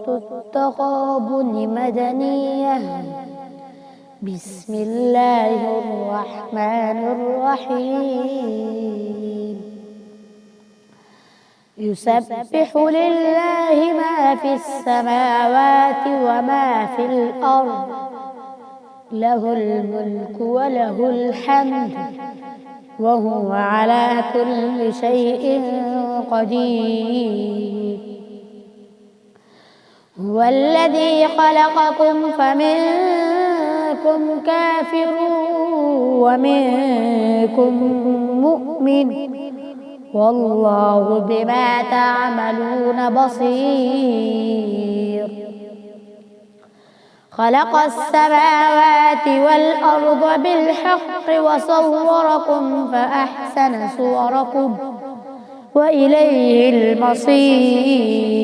سورة التغابن مدنية. بسم الله الرحمن الرحيم. يسبح لله ما في السماوات وما في الأرض، له الملك وله الحمد وهو على كل شيء قدير. هو الذي خلقكم فمنكم كافر ومنكم مؤمن، والله بما تعملون بصير. خلق السماوات والأرض بالحق وصوركم فأحسن صوركم وإليه المصير.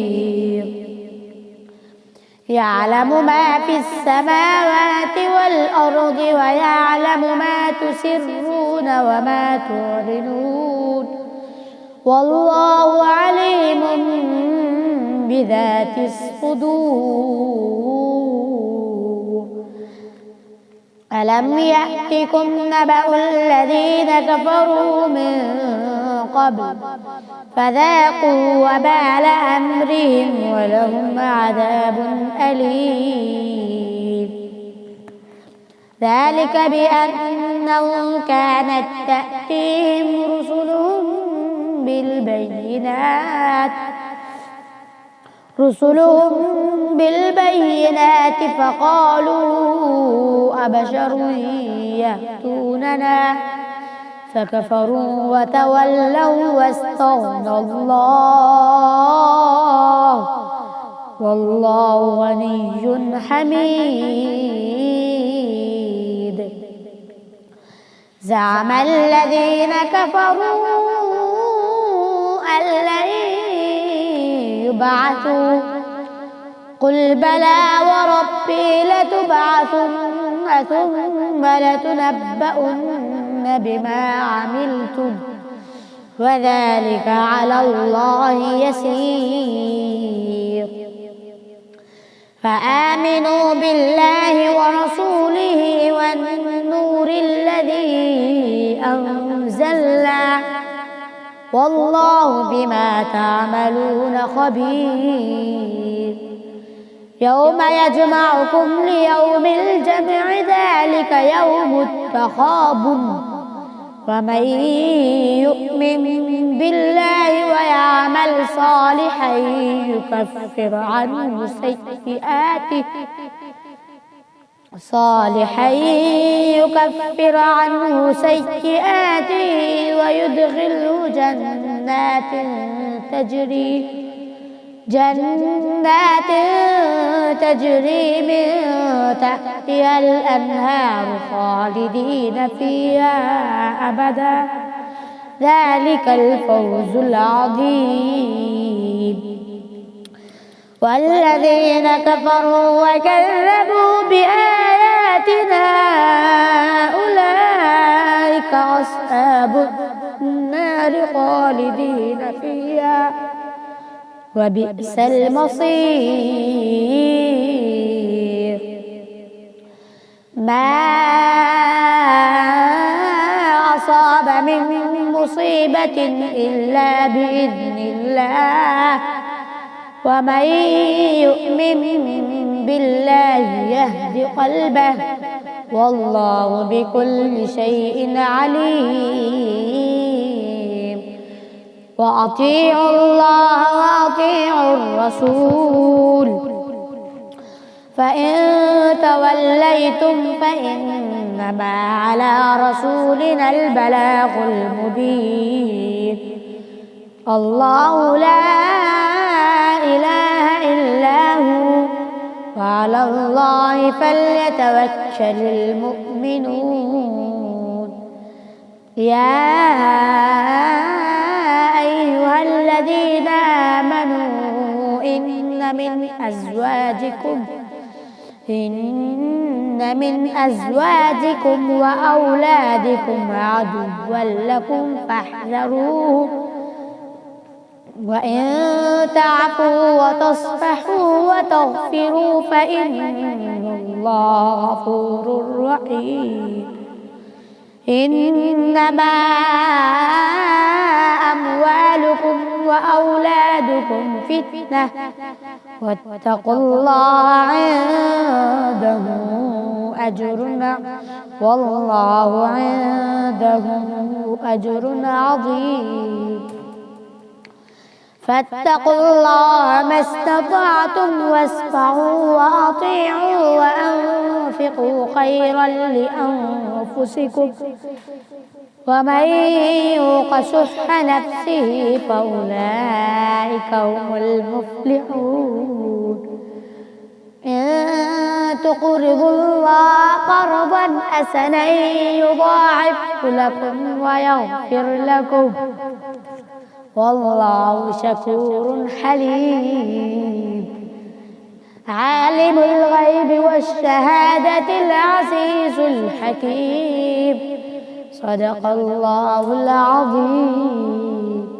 يعلم ما في السماوات والأرض ويعلم ما تسرون وما تعلنون، والله عليم بذات الصدور. ألم يأتكم نبأ الذين كفروا من قبل فذاقوا وبال أمرهم ولهم عذاب أليم. ذلك بأنهم كانت تأتيهم رسلهم بالبينات فقالوا أبشر يأتوننا فكفروا وتولوا واستغنى الله والله غني حميد. زعم الذين كفروا أن لن يبعثوا قل بلى وربي لتبعثن ثم لتنبؤن بما عملتم وذلك على الله يسير. فآمنوا بالله ورسوله والنور الذي أنزلنا والله بما تعملون خبير. يوم يجمعكم ليوم الجمع ذلك يوم التغابن، ومن يؤمن بالله ويعمل صالحا يكفر عنه سيئاته ويدخله جنات تجري من تحتها الأنهار خالدين فيها أبدا، ذلك الفوز العظيم. والذين كفروا وكذبوا بآياتنا أولئك أصحاب النار خالدين فيها وبئس المصير. ما أصاب من مصيبة إلا بإذن الله، ومن يؤمن بالله يهد قلبه والله بكل شيء عليم. وأطيعوا الله وأطيعوا الرسول فإن توليتم فإنما على رسولنا البلاغ المبين. الله لا إله إلا هو وعلى الله فليتوكل المؤمنون. يا أيها الذين آمنوا إن من أزواجكم وأولادكم عدوا لكم وإن تعفوا وتصفحوا وتغفروا فإن الله غفور رحيم. إنما أموالكم وأولادكم فتنة واتقوا الله عنده أجر والله عنده أجر عظيم. فاتقوا الله ما استطعتم واسمعوا وأطيعوا وأنفقوا خيرا لأنفسكم ومن يوق شح نفسه فأولئك هم المفلحون. إن تقرضوا الله قرضا حسنا يضاعف لكم ويغفر لكم والله شكور حليم. عالم الغيب والشهادة العزيز الحكيم. صدق الله العظيم.